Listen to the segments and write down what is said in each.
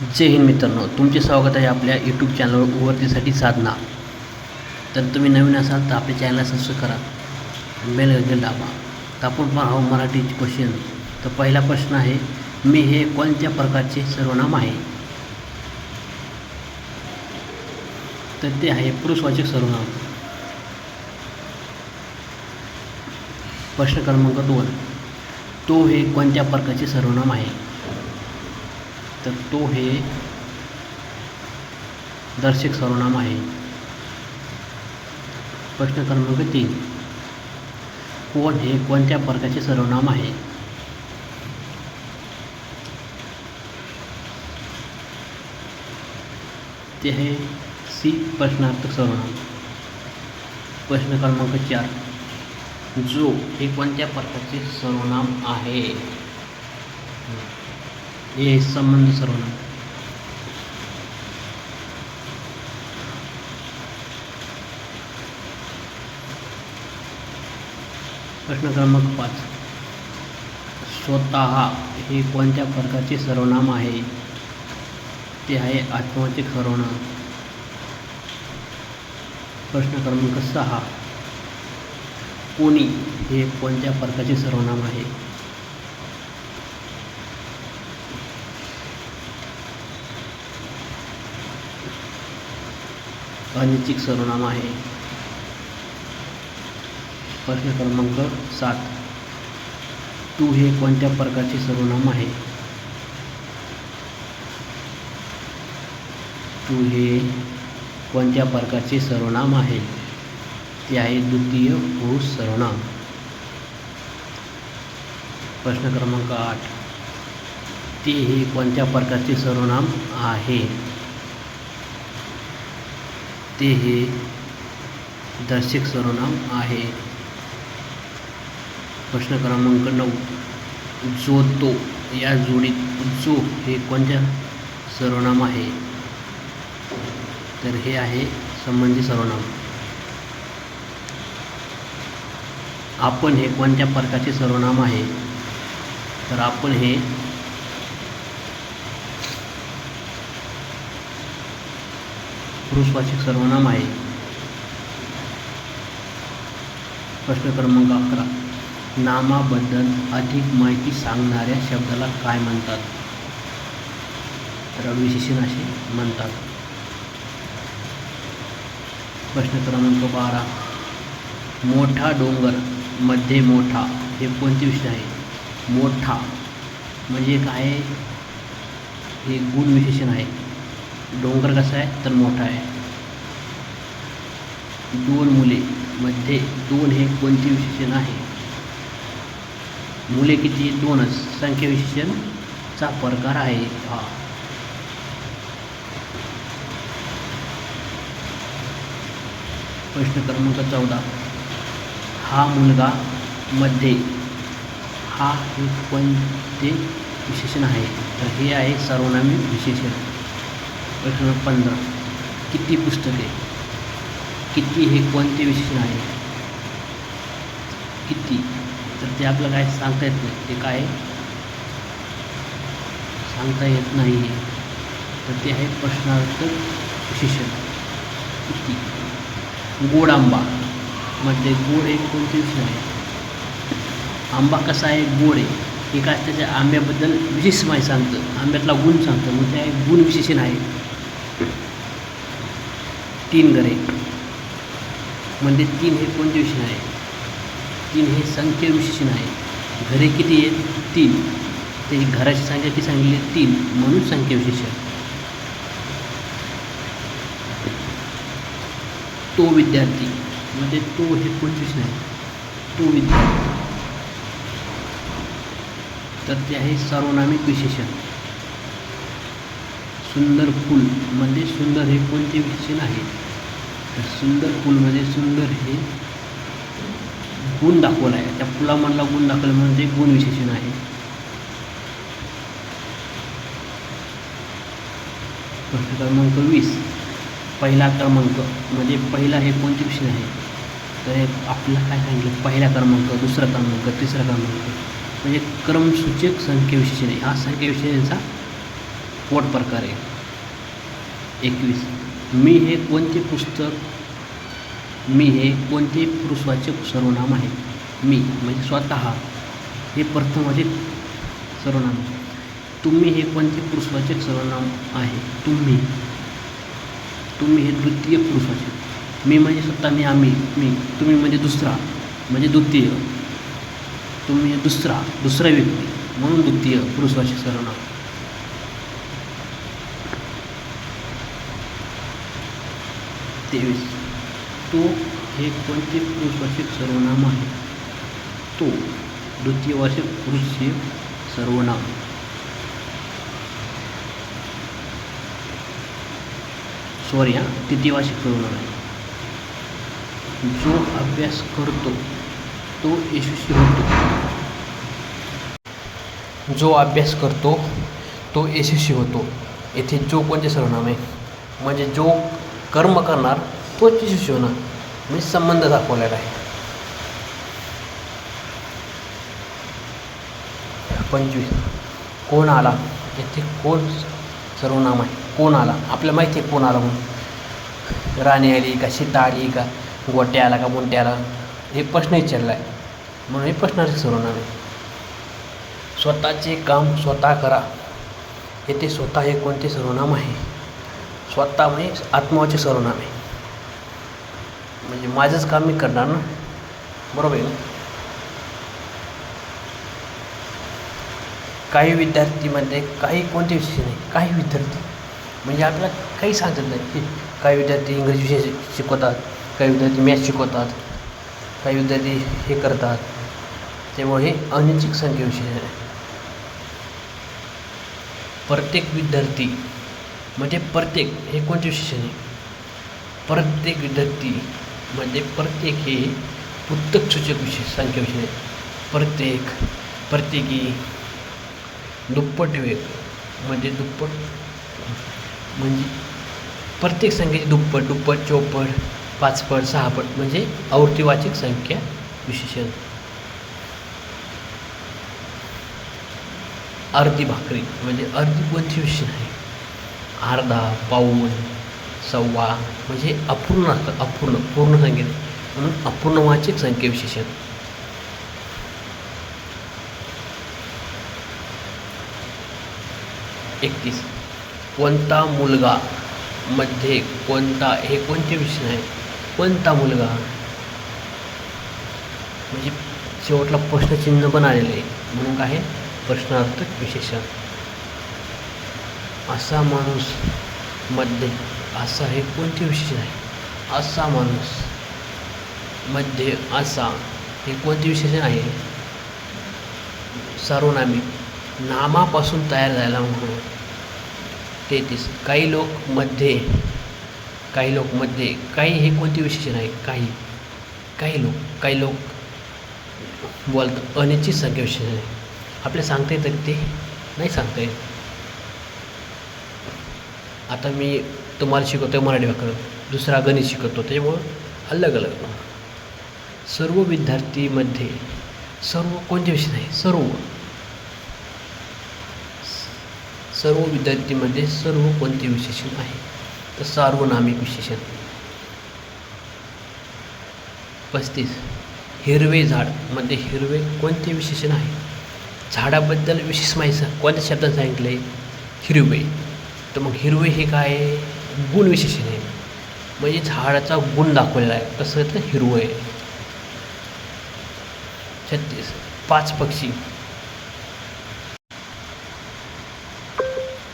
जय हिंद मित्रांनो, तुमचे स्वागत आहे आपल्या यूट्यूब चॅनलवर उन्नतीसाठी साधना. तर तुम्ही नवीन असाल तर आपल्या चॅनलला सबस्क्राईब करा, बेल आयकॉन दाबा. तर आपण पाहू मराठी क्वेश्चन. तर पहिला प्रश्न आहे, मी हे कोणत्या प्रकारचे सर्वनाम आहे? तर ते आहे पुरुषवाचक सर्वनाम. प्रश्न क्रमांक 2, तो हे कोणत्या प्रकारचे सर्वनाम आहे? तर तो हे दर्शक सर्वनाम आहे. प्रश्न क्रमांक 3, कोण हे कोणत्या प्रकारचे सर्वनाम आहे? ते आहे सी प्रश्नार्थक सर्वनाम. प्रश्न क्रमांक 4, जो हे कोणत्या प्रकारचे सर्वनाम आहे? हे संबंध सर्वनाम. प्रश्न क्रमांक 5, स्वतः हे कोणत्या प्रकारचे सर्वनाम आहे? ते आहे आत्मवाचक सर्वनाम. प्रश्न क्रमांक 6, कोणी हे कोणत्या प्रकारचे सर्वनाम आहे? अनैतिक सर्वनाम आहे. प्रश्न क्रमांक 7, तू हे कोणत्या प्रकारचे सर्वनाम आहे? तू हे कोणत्या प्रकारचे सर्वनाम आहे? ते आहे द्वितीय पुरुष सर्वनाम. प्रश्न क्रमांक 8, ते हे कोणत्या प्रकारचे सर्वनाम आहे? ते हे दर्शक सर्वनाम आहे. प्रश्न क्रमांक 9, जो तो या जोडीत जो हे कोणत्या सर्वनाम आहे? तर हे आहे संबंधी सर्वनाम. आपण हे कोणत्या प्रकारचे सर्वनाम आहे? तर आपण हे पुरुषवाचक सर्वनाम आहे. प्रश्न क्रमांक 11, नामाबद्दल अधिक माहिती सांगणाऱ्या शब्दाला काय म्हणतात? तर विशेषण असे म्हणतात. प्रश्न क्रमांक 12, मोठा डोंगर मध्ये मोठा हे कोणते विशेषण आहे? मोठा म्हणजे काय? हे गुण विशेषण आहे. डोंगर कसा आहे? तर मोठा आहे. दोन मुले मध्ये दोन हे कोणते विशेषण आहे? मुले किती? दोनच. संख्या विशेषणचा प्रकार आहे हा. प्रश्न क्रमांक 14, हा मुलगा मध्ये हा हे कोणते विशेषण आहे? तर हे आहे सर्वनामी विशेषण. प्रश्न 15, किती पुस्तके? किती हे कोणते विशेषण आहे? किती तर ते आपल्याला काय सांगता येत नाही. ते काय सांगता येत नाही. तर ते आहे प्रश्नार्थक विशेषण. किती. गोड आंबा मध्ये गोड हे कोणते विशेषण आहे? आंबा कसा आहे? गोड आहे. हे काय त्याच्या आंब्याबद्दल विशेष माहिती सांगतं, आंब्यातला गुण सांगतं, मग ते गुण विशेषण आहे. 3 घरे म्हणजे 3 हे कोणते विशेषण आहे? 3 हे संख्या विशेषण आहे. घरे किती आहेत? 3. ते घराची संख्या किती सांगितली? 3 म्हणून संख्या विशेषण. तो विद्यार्थी म्हणजे तो हे कोणते विशेषण आहे? तो विद्यार्थी. तर ते आहे सार्वनामिक विशेषण. सुंदर फूल म्हणजे सुंदर हे कोणते विशेषण आहे? तर सुंदर फूलमध्ये सुंदर हे गुण दाखवला आहे. त्या फुलामधला गुण दाखवला म्हणजे गुण विशेषण आहे. प्रश्न क्रमांक 20, पहिला क्रमांक म्हणजे पहिला हे कोणते विशेषण आहे? तर हे आपल्याला काय सांगितलं? पहिला क्रमांक, दुसरा क्रमांक, तिसरा क्रमांक म्हणजे क्रमसूचक संख्या विशेषण आहे. हा संख्या विशेषणाचा पोट प्रकार आहे. 21 मी हे कोणते पुरुषवाचक सर्वनाम आहे. मी म्हणजे स्वतः हे प्रथमवाचक सर्वनाम. तुम्ही हे कोणते पुरुषवाचक सर्वनाम आहे. तुम्ही हे द्वितीय पुरुषवाचक. मी म्हणजे स्वतः, मी, आम्ही, मी. तुम्ही म्हणजे दुसरा म्हणजे द्वितीय. तुम्ही हे दुसरा व्यक्ती म्हणून द्वितीय पुरुषवाचक सर्वनाम. 23 तो हे कोणते पुरुषवाचक सर्वनाम आहे. तो द्वितीयवाचक पुरुषवाचक सर्वनाम. तृतीयवाचक सर्वनाम आहे. जो अभ्यास करतो तो यशस्वी होतो. जो अभ्यास करतो तो यशस्वी होतो. येथे जो कोणते सर्वनाम आहे म्हणजे जो कर्म करणार तोच यशस्वी होणार म्हणजे संबंध दाखवलेला आहे. 25 कोण आला. येथे कोण सर्वनाम आहे. कोण आला आपल्याला माहिती आहे कोण आला म्हणून. राणी आली का, सीता आली का, गोट्या आला का, मुंट्या आला, हे प्रश्न विचारला आहे म्हणून हे प्रश्नाचे सर्वनाम आहे. स्वतःचे काम स्वतः करा. येथे स्वतः हे कोणते सर्वनाम आहे. स्वतः म्हणजे आत्मवाचक सर्वनाम आहे म्हणजे माझंच काम मी करणार ना, बरोबर आहे ना. काही विद्यार्थीमध्ये काही कोणते विषय नाही. काही विद्यार्थी म्हणजे आपल्याला काही सांगत नाही की काही विद्यार्थी इंग्रजी विषय शिकवतात, काही विद्यार्थी मॅथ्स शिकवतात, काही विद्यार्थी हे करतात. त्यामुळे हे अनिश्चित संख्या विषय आहे. प्रत्येक विद्यार्थी म्हणजे प्रत्येक हे कोणते विशेषण आहे. प्रत्येक विद्यार्थी म्हणजे प्रत्येक हे पुस्तकसूचक विशेष संख्या विषय आहे. प्रत्येक, प्रत्येकी, दुप्पट वेग म्हणजे दुप्पट म्हणजे प्रत्येक संख्येची दुप्पट, चौपट, पाचपट, सहापट म्हणजे आवृत्तीवाचक संख्या विशेषण. अर्धी भाकरी म्हणजे अर्धी कोणती विशेषण आहे. अर्धा, पाऊण, सव्वा म्हणजे अपूर्ण असतात. पूर्ण संख्या म्हणून अपूर्णवाचक संख्या विशेषण. 31 कोणता मुलगा मध्ये कोणता हे कोणते विशेषण आहे. कोणता मुलगा म्हणजे शेवटला प्रश्नचिन्ह पण आलेलं आहे म्हणून काय प्रश्नार्थक विशेषण. असा माणूस मध्ये असा हे कोणते विशेषण आहे. असा माणूस मध्ये असा हे कोणते विशेषण आहे. सार्वनामिक नामापासून तयार झाला म्हणून. 33 काही लोक मध्ये काही हे कोणते विशेषण आहे. काही लोक बोलतात अनिश्चित संख्या विशेषण आहे. आपल्याला सांगता येतं ते नाही सांगता येत. आता मी तुम्हाला शिकवतो मराठी व्याकरण, दुसरा गणित शिकवतो, त्याच्यामुळं अलग अलग. सर्व विद्यार्थीमध्ये सर्व कोणते विशेषण आहे. सर्व विद्यार्थीमध्ये सर्व कोणते विशेषण आहे तर सार्वनामिक विशेषण. 35 हिरवे झाड मध्ये हिरवे कोणते विशेषण आहे. झाडाबद्दल विशेष माहिती कोणत्या शब्दात सांगितलं आहे. हिरवे. तर मग हिरवे हे काय आहे. गुण विशेषण आहे म्हणजे झाडाचा गुण दाखवलेला आहे. कसं तर हिरवं आहे. 36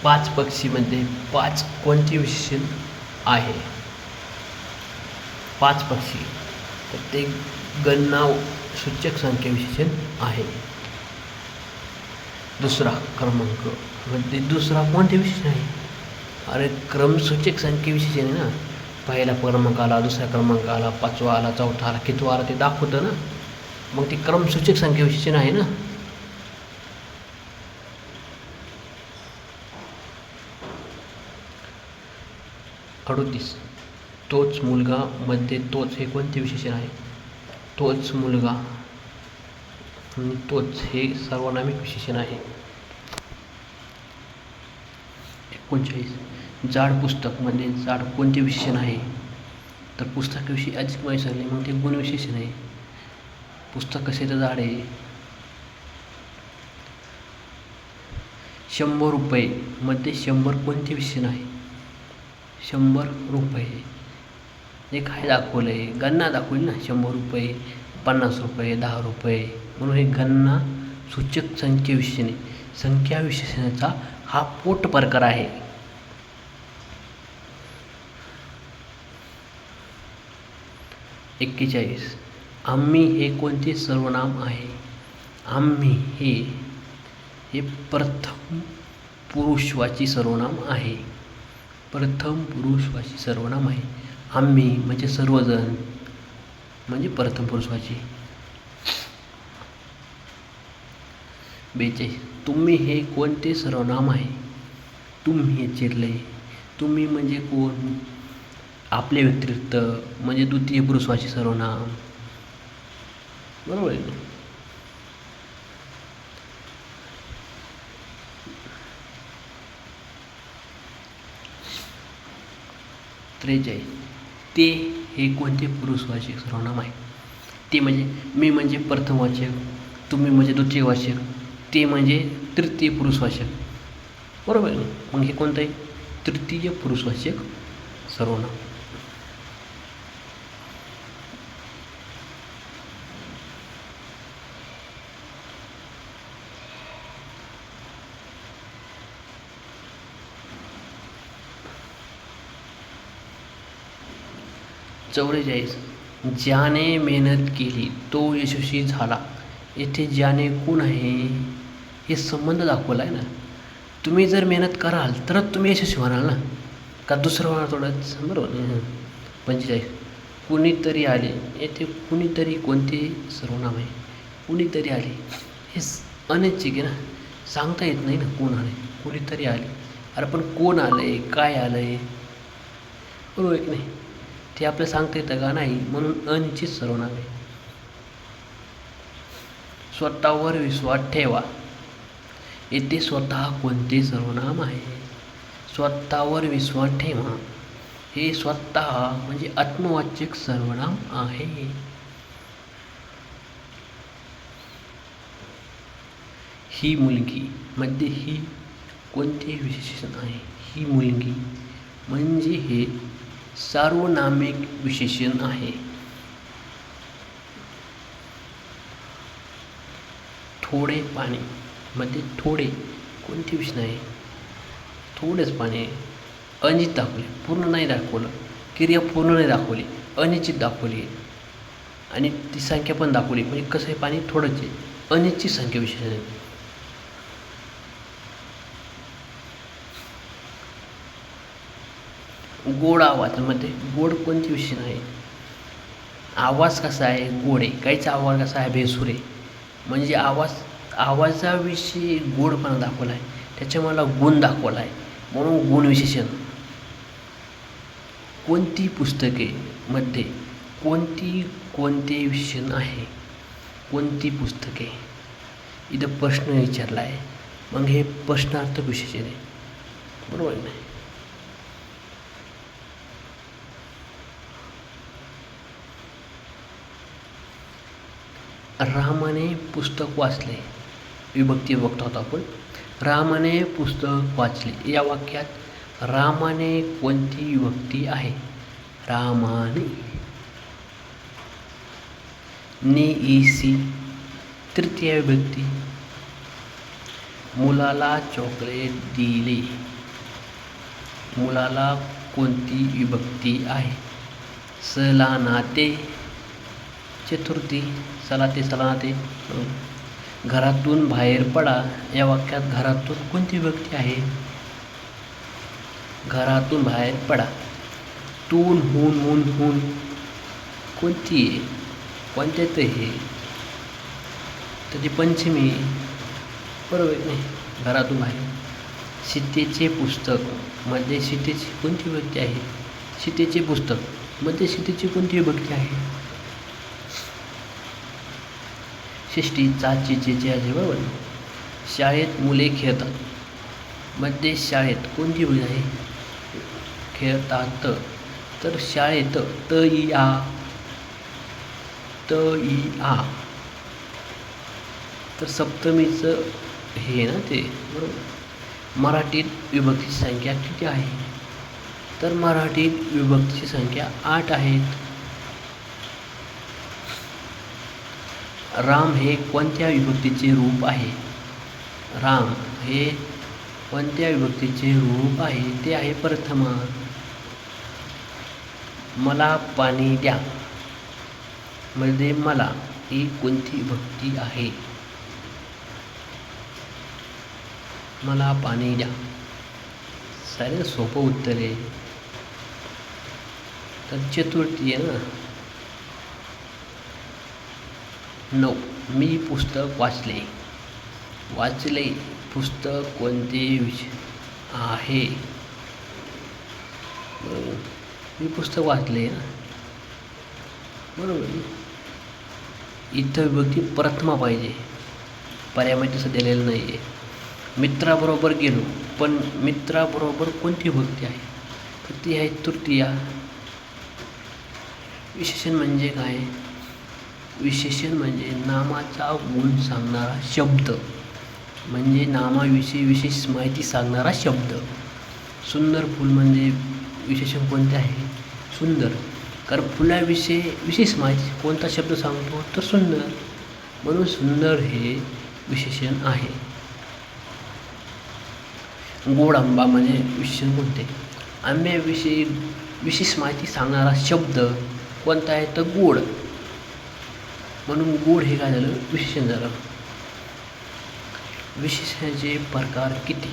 पाच पक्षीमध्ये पाच कोणते विशेषण आहे. पाच पक्षी तर ते गणना सूचक संख्या विशेषण आहे. दुसरा क्रमांक म्हणजे दुसरा कोणते विशेषण आहे. अरे क्रमसूचक संख्या विशेषण आहे ना. पहिला क्रमांक आला, दुसरा क्रमांक आला, पाचवा आला, चौथा आला, कितवा आला ते दाखवतं ना. मग ते क्रमसूचक संख्या विशेषण आहे ना. 38 तोच मुलगा मध्ये तोच हे कोणते विशेषण आहे. तोच मुलगा आणि तोच हे सर्वनामिक विशेषण आहे. 39 जाड पुस्तकमध्ये जाड कोणते विशेषण आहे? तर पुस्तकाविषयी अधिक माहिती सांगली, मग ते गुणविशेषण आहे. पुस्तक कसे तर जाड आहे. 100 रुपये मध्ये 100 कोणते विशेषण आहे? 100 रुपये हे काय दाखवलं आहे? गणना दाखवली ना. 100 रुपये, 50 रुपये, 10 रुपये, म्हणून हे गणना सूचक संख्या विशेषण आहे. संख्या विशेषणाचा हा पोट प्रकार आहे. एक्केचाळीस आम्ही हे कोणते सर्वनाम आहे? आम्ही हे प्रथम पुरुषवाची सर्वनाम आहे. प्रथम पुरुषवाची सर्वनाम आहे. आम्ही म्हणजे सर्वजण, म्हणजे प्रथम पुरुषवाची. 42 तुम्ही हे कोणते सर्वनाम आहे? तुम्ही हे चिरले. तुम्ही म्हणजे कोण? आपल्या व्यतिरिक्त, म्हणजे द्वितीय पुरुषवाची सर्वनाम. बरोबर आहे ना. 43 ते हे कोणते पुरुषवाचक सर्वनाम आहे? ते म्हणजे मी म्हणजे प्रथमवाचक, तुम्ही म्हणजे द्वितीयवाचक, ते म्हणजे तृतीय पुरुषवाचक. बरोबर आहे. मग हे कोणतं आहे? तृतीय पुरुषवाचक सर्वनाम. चौवेचाळीस ज्याने मेहनत केली तो यशस्वी झाला. येथे ज्याने कोण आहे हे संबंध दाखवला आहे ना. तुम्ही जर मेहनत कराल तरच तुम्ही यशस्वी व्हाल ना, का दुसरं होणार थोडंच. बरोबर. 45 कुणीतरी आले. येथे कुणीतरी कोणते सर्वनाम आहे? कुणीतरी आले हे अनिश्चित आहे ना, सांगता येत नाही ना कोण आले. कुणीतरी आले, अरे पण कोण आलं आहे, काय आलं आहे? बरोबर आहे की नाही? ते आपल्याला सांगता येतं का? नाही, म्हणून अनिश्चित सर्वनाम आहे. स्वतःवर विश्वास ठेवा. येथे स्वतः कोणते सर्वनाम आहे? स्वतःवर विश्वास ठेवा हे स्वतः म्हणजे आत्मवाचक सर्वनाम आहे. ही मुलगी मध्ये ही कोणते विशेषण आहे? ही मुलगी म्हणजे हे सार्वनामिक विशेषण आहे. थोडे पाणी मध्ये थोडे कोणते विशेषण आहे? थोडेच पाणी आहे. अनिश्चित दाखवले, पूर्ण नाही दाखवलं. क्रिया पूर्ण नाही दाखवली, अनिश्चित दाखवली आहे. आणि ती संख्या पण दाखवली, म्हणजे कसं आहे? पाणी थोडंच आहे. अनिश्चित संख्या विशेषण आहे. गोड आवाजामध्ये गोड कोणते विशेषण आहे? आवाज कसा आहे? गोड आहे. काहीचा आवाज कसा आहे? भेसूर आहे. म्हणजे आवाजाविषयी गोडपणा दाखवला आहे, त्याच्या मला गुण दाखवला आहे, म्हणून गुणविशेषण. कोणती पुस्तके मध्ये कोणते विशेषण आहे? कोणती पुस्तके, इथं प्रश्न विचारला आहे, मग हे प्रश्नार्थक विशेषण आहे. बरोबर नाही? रामाने पुस्तक वाचले. विभक्ती बघतो आहोत आपण. रामाने पुस्तक वाचले या वाक्यात रामाने कोणती विभक्ती आहे? रामाने. ने ईसी तृतीय विभक्ती. मुलाला चॉकलेट दिले. मुलाला कोणती विभक्ती आहे? सलानाते चतुर्थी. सलाते सलानाते. घरातून बाहेर पडा या वाक्यात घरातून कोणती विभक्ती आहे? घरातून बाहेर पडा. तून हून हून हून कोणती आहे? कोणत्यात हे? तर ती पंचमी. बरोबर नाही? घरातून बाहेर. सीतेचे पुस्तक मध्ये सीतेची कोणती विभक्ती आहे? सीतेचे पुस्तक मध्ये सीतेची कोणती विभक्ती आहे? षष्टी चाचीचे आहे. बरोबर. शाळेत मुले खेळतात. मध्ये शाळेत कोणती विभक्ती आहे? खेळतात. तर शाळेत त इ आ, त इ आ. तर सप्तमीचं हे ना ते बरोबर. मराठीत विभक्तीची संख्या किती आहे? तर मराठीत विभक्तीची संख्या 8 आहेत. राम हे कोणत्या विभक्तीचे रूप आहे? राम हे कोणत्या विभक्तीचे रूप आहे? ते आहे प्रथमा. मला पाणी द्या मध्ये मला ही कोणती विभक्ती आहे? मला पाणी द्या. सारे सोपं उत्तर आहे. तर चतुर्थी आहे ना. 9. मी पुस्तक वाचले. वाचले पुस्तक कोणते विषय आहे? मी पुस्तक वाचले ना बरोबर. इथं विभक्ती प्रथमा पाहिजे. पर्यायामध्ये तसं दिलेलं नाही आहे. मित्राबरोबर गेलो, पण मित्राबरोबर कोणती विभक्ती आहे? तर ती आहे तृतीया. विशेषण म्हणजे काय? विशेषण म्हणजे नामाचा गुण सांगणारा शब्द, म्हणजे नामाविषयी विशेष माहिती सांगणारा शब्द. सुंदर फूल म्हणजे विशेषण कोणते आहे? सुंदर. कारण फुलाविषयी विशेष माहिती कोणता शब्द सांगतो? तर सुंदर. म्हणून सुंदर हे विशेषण आहे. गोड आंबा म्हणजे विशेषण कोणते? आंब्याविषयी विशेष माहिती सांगणारा शब्द कोणता आहे? तर गोड. म्हणून गोड हे काय झालं? विशेषण झालं. विशेषणाचे प्रकार किती?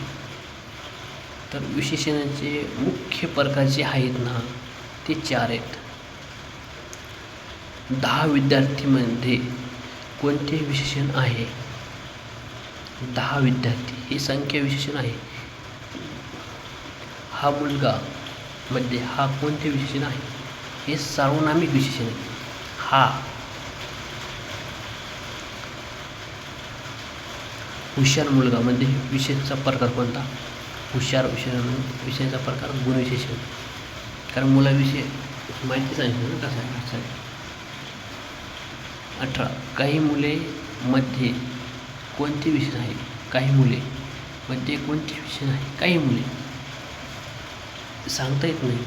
तर विशेषणाचे मुख्य प्रकार जे आहेत ना ते 4 आहेत. 10 विद्यार्थीमध्ये कोणते विशेषण आहे? 10 विद्यार्थी हे संख्या विशेषण आहे. हा मुलगा मध्ये हा कोणते विशेषण आहे? हे सार्वनामिक विशेषण आहे. हा. हुशार मुलगा मध्ये विशेषचा प्रकार कोणता? हुशार विषयाचा प्रकार गुणविशेषण. कारण मुलाविषयी माहिती सांगितलं ना कसं आहे. 18. काही मुले मध्ये कोणते विशेषण आहे? काही मुले मध्ये कोणते विशेषण आहे? काही मुले सांगता येत नाही.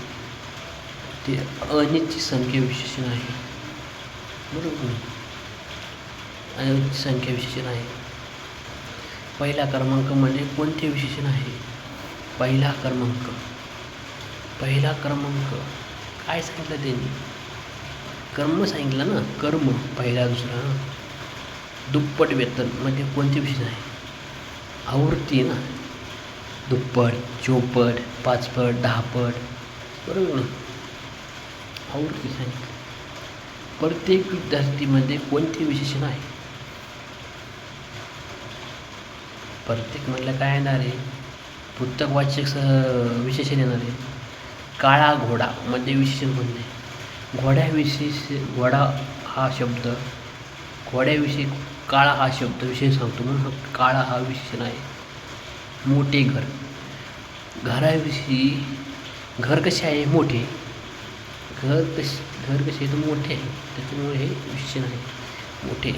ते अनिश्चित संख्या विशेषण आहे बरोबर. अनिश्चित संख्या विशेषण आहे. पहिला क्रमांक म्हणजे कोणते विशेषण आहे? पहिला क्रमांक. पहिला क्रमांक काय सांगितलं त्यांनी? कर्म सांगितलं ना. कर्म पहिला दुसरा. दुप्पट वेतन म्हणजे कोणते विशेषण आहे? आवृत्ती ना. दुप्पट, चौपट, 5 पट, 10 पट बरोबर ना. आवृत्ती सांगितलं. प्रत्येक विद्यार्थीमध्ये कोणते विशेषण आहे? प्रत्येक म्हटलं काय येणार आहे? पुस्तक वाचक विशेषण येणार आहे. काळा घोडा मध्ये विशेषण कोणते? घोडा हा शब्द घोड्याविषयी काळा हा शब्द विशेष सांगतो म्हणून काळा हा विशेषण आहे. मोठे घर. घराविषयी घर कसे आहे? मोठे. घर कसे तर मोठे आहे, त्याच्यामुळे हे विशेषण आहे मोठे.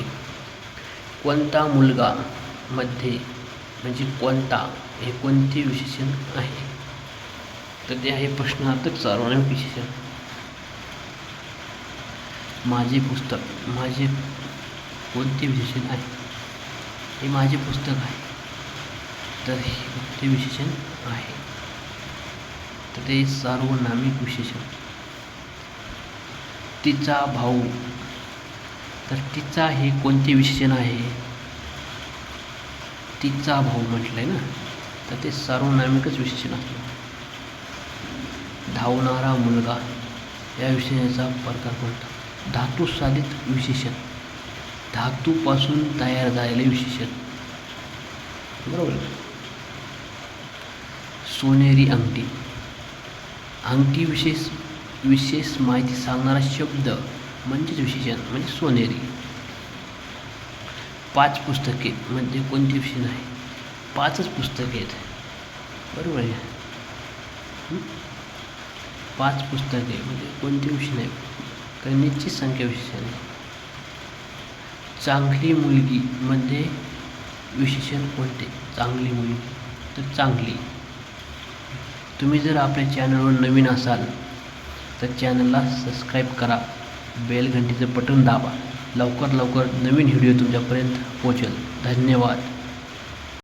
कोणता मुलगा मध्ये म्हणजे कोणता हे कोणते विशेषण आहे? तर ते आहे प्रश्नार्थक सार्वनामिक विशेषण. माझे पुस्तक माझे कोणते विशेषण आहे? हे माझे पुस्तक आहे. तर हे कोणते विशेषण आहे? तर ते सार्वनामिक विशेषण. तिचा भाऊ. तर तिचा हे कोणते विशेषण आहे? तिचा भाऊ म्हटलंय ना तर ते सार्वनामिकच विशेषण असतं. धावणारा मुलगा या विशेषणाचा प्रकार कोणता? धातू साधित विशेषण. धातूपासून तयार झालेले विशेषण बरोबर. सोनेरी अंगठी. अंगठी विशेष माहिती सांगणारा शब्द म्हणजेच विशेषण म्हणजे सोनेरी. 5 पुस्तके म्हणजे कोणती विशेषण आहे? 5च पुस्तके आहेत. बरोबर आहे. 5 पुस्तके म्हणजे कोणते विषय नाही, कारण निश्चित संख्या विशेषण आहे. चांगली मुलगी मध्ये विशेषण कोणते? चांगली मुलगी तर चांगली. तुम्ही जर आपल्या चॅनलवर नवीन असाल तर चॅनलला सबस्क्राईब करा, बेल घंटीचं बटन दाबा. लवकर नवीन व्हिडिओ तुमच्यापर्यंत पोहोचेल. धन्यवाद.